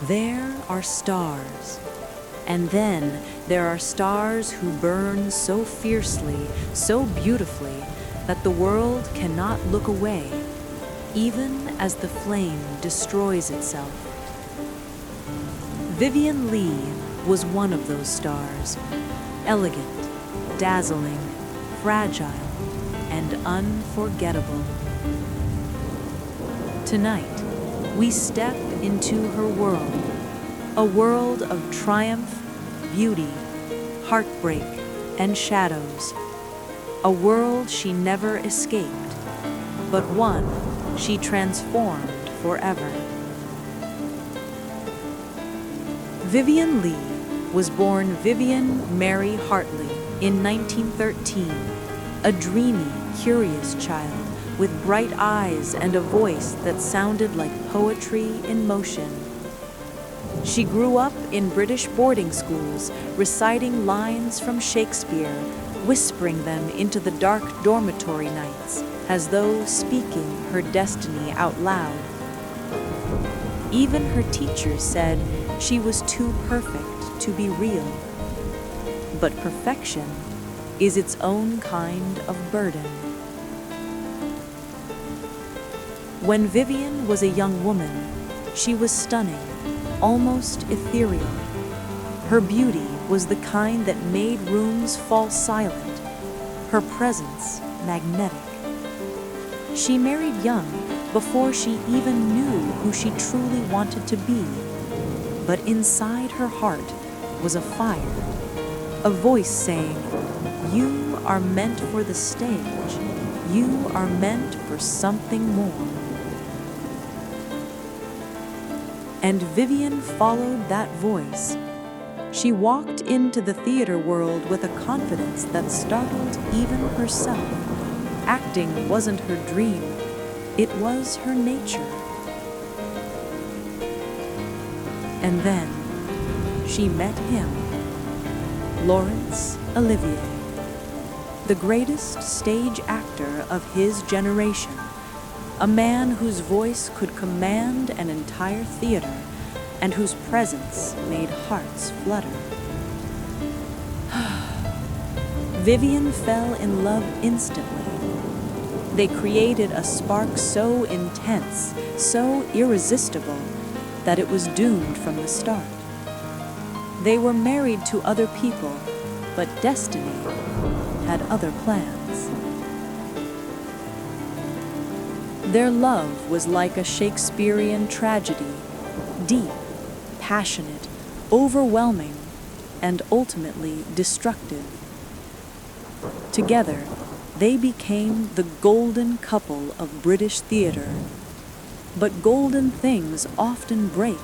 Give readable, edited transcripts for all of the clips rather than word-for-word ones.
There are stars, and then there are stars who burn so fiercely, so beautifully, that the world cannot look away, even as the flame destroys itself. Vivien Leigh was one of those stars, elegant, dazzling, fragile, and unforgettable. Tonight, we step into her world, a world of triumph, beauty, heartbreak, and shadows. A world she never escaped, but one she transformed forever. Vivien Leigh was born Vivien Mary Hartley in 1913, a dreamy, curious child with bright eyes and a voice that sounded like poetry in motion. She grew up in British boarding schools, reciting lines from Shakespeare, whispering them into the dark dormitory nights, as though speaking her destiny out loud. Even her teachers said she was too perfect to be real. But perfection is its own kind of burden. When Vivien was a young woman, she was stunning, almost ethereal. Her beauty was the kind that made rooms fall silent, her presence magnetic. She married young, before she even knew who she truly wanted to be. But inside her heart was a fire, a voice saying, "You are meant for the stage. You are meant for something more." And Vivien followed that voice. She walked into the theater world with a confidence that startled even herself. Acting wasn't her dream, it was her nature. And then she met him, Laurence Olivier, the greatest stage actor of his generation, a man whose voice could command an entire theater and whose presence made hearts flutter. Vivien fell in love instantly. They created a spark so intense, so irresistible, that it was doomed from the start. They were married to other people, but destiny had other plans. Their love was like a Shakespearean tragedy, deep, passionate, overwhelming, and ultimately destructive. Together, they became the golden couple of British theater. But golden things often break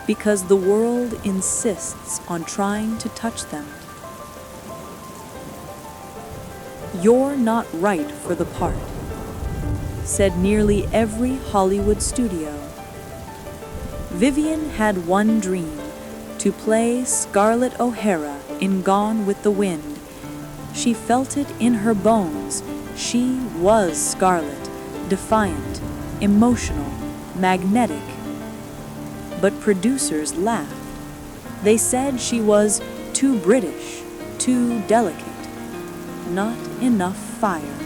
because the world insists on trying to touch them. "You're not right for the part," said nearly every Hollywood studio. Vivien had one dream, to play Scarlett O'Hara in Gone with the Wind. She felt it in her bones. She was Scarlett, defiant, emotional, magnetic. But producers laughed. They said she was too British, too delicate, not enough fire.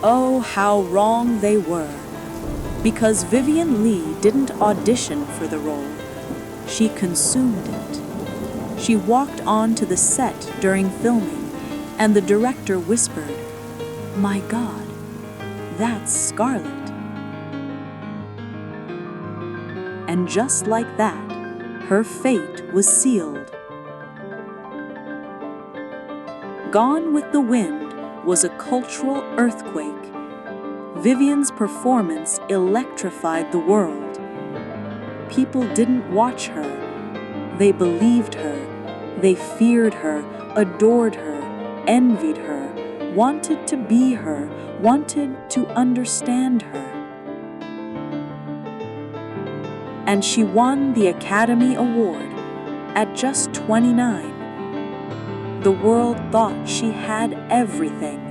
Oh, how wrong they were. Because Vivien Leigh didn't audition for the role. She consumed it. She walked onto the set during filming, and the director whispered, "My God, that's Scarlett." And just like that, her fate was sealed. Gone with the Wind was a cultural earthquake. Vivien's performance electrified the world. People didn't watch her. They believed her. They feared her, adored her, envied her, wanted to be her, wanted to understand her. And she won the Academy Award at just 29. The world thought she had everything,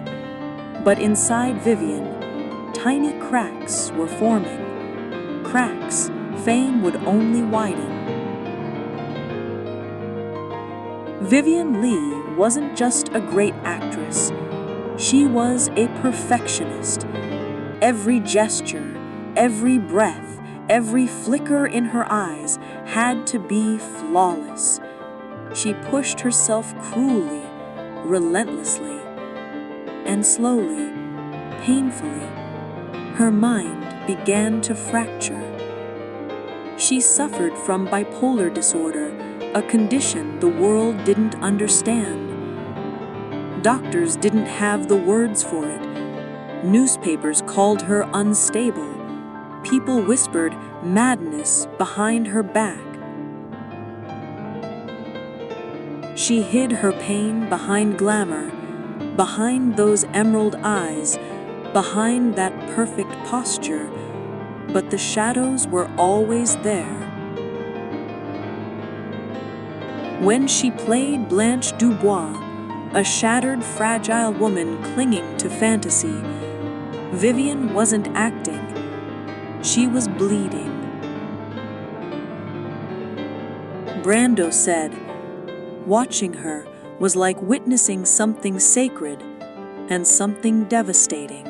but inside Vivien, tiny cracks were forming. cracks, fame would only widen. Vivien Leigh wasn't just a great actress. She was a perfectionist. Every gesture, every breath, every flicker in her eyes had to be flawless. She pushed herself cruelly, relentlessly, and slowly, painfully, her mind began to fracture. She suffered from bipolar disorder, a condition the world didn't understand. Doctors didn't have the words for it. Newspapers called her unstable. People whispered madness behind her back. She hid her pain behind glamour, behind those emerald eyes, behind that perfect posture, but the shadows were always there. When she played Blanche Dubois, a shattered, fragile woman clinging to fantasy, Vivien wasn't acting. She was bleeding. Brando said, watching her was like witnessing something sacred and something devastating.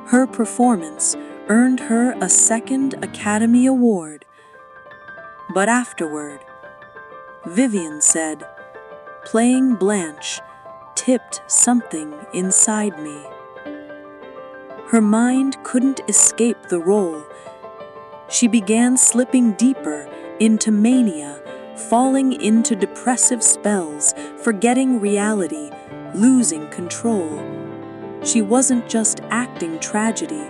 Her performance earned her a second Academy Award. But afterward, Vivien said, playing Blanche tipped something inside me. Her mind couldn't escape the role. She began slipping deeper into mania, falling into depressive spells, forgetting reality, losing control. She wasn't just acting tragedy,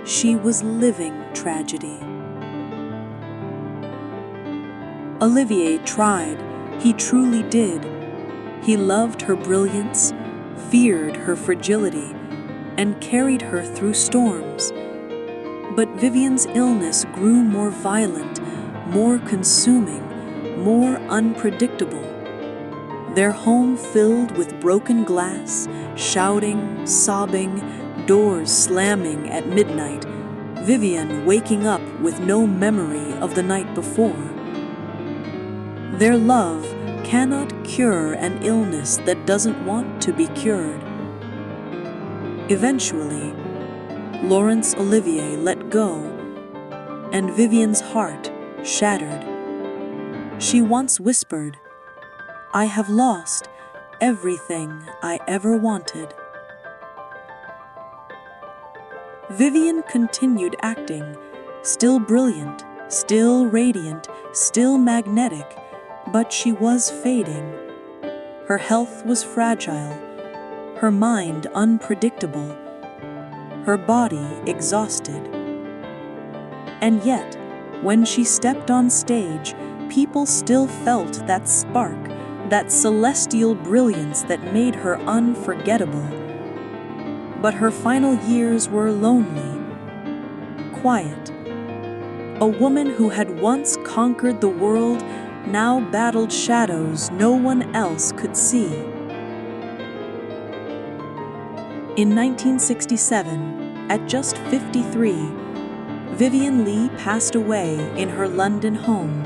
she was living tragedy. Olivier tried, he truly did. He loved her brilliance, feared her fragility, and carried her through storms. But Vivien's illness grew more violent, more consuming, more unpredictable. Their home filled with broken glass, shouting, sobbing, doors slamming at midnight, Vivien waking up with no memory of the night before. Their love cannot cure an illness that doesn't want to be cured. Eventually, Laurence Olivier let go, and Vivien's heart shattered. She once whispered, "I have lost everything I ever wanted." Vivien continued acting, still brilliant, still radiant, still magnetic, but she was fading. Her health was fragile, her mind unpredictable, her body exhausted. And yet, when she stepped on stage, people still felt that spark, that celestial brilliance that made her unforgettable. But her final years were lonely, quiet. A woman who had once conquered the world now battled shadows no one else could see. In 1967, at just 53, Vivien Leigh passed away in her London home.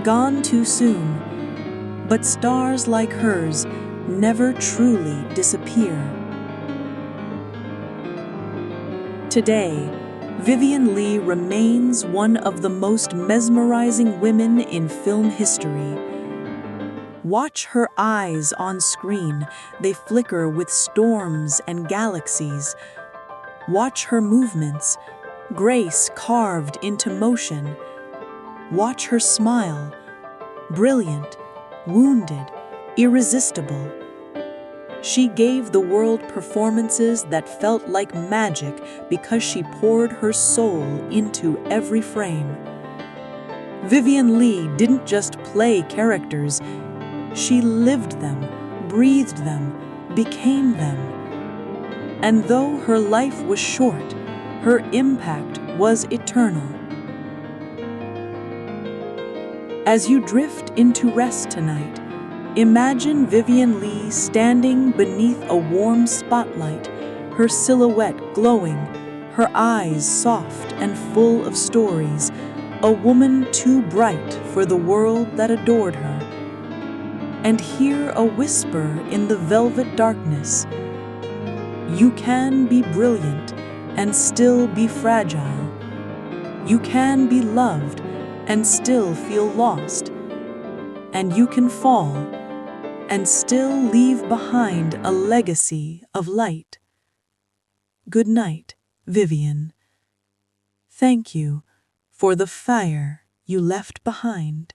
Gone too soon, but stars like hers never truly disappear. Today, Vivien Leigh remains one of the most mesmerizing women in film history. Watch her eyes on screen, they flicker with storms and galaxies. Watch her movements, grace carved into motion. Watch her smile, brilliant, wounded, irresistible. She gave the world performances that felt like magic because she poured her soul into every frame. Vivien Leigh didn't just play characters, she lived them, breathed them, became them. And though her life was short, her impact was eternal. As you drift into rest tonight, imagine Vivien Leigh standing beneath a warm spotlight, her silhouette glowing, her eyes soft and full of stories, a woman too bright for the world that adored her. And hear a whisper in the velvet darkness: you can be brilliant and still be fragile. You can be loved and still feel lost. And you can fall and still leave behind a legacy of light. Good night, Vivien. Thank you for the fire you left behind.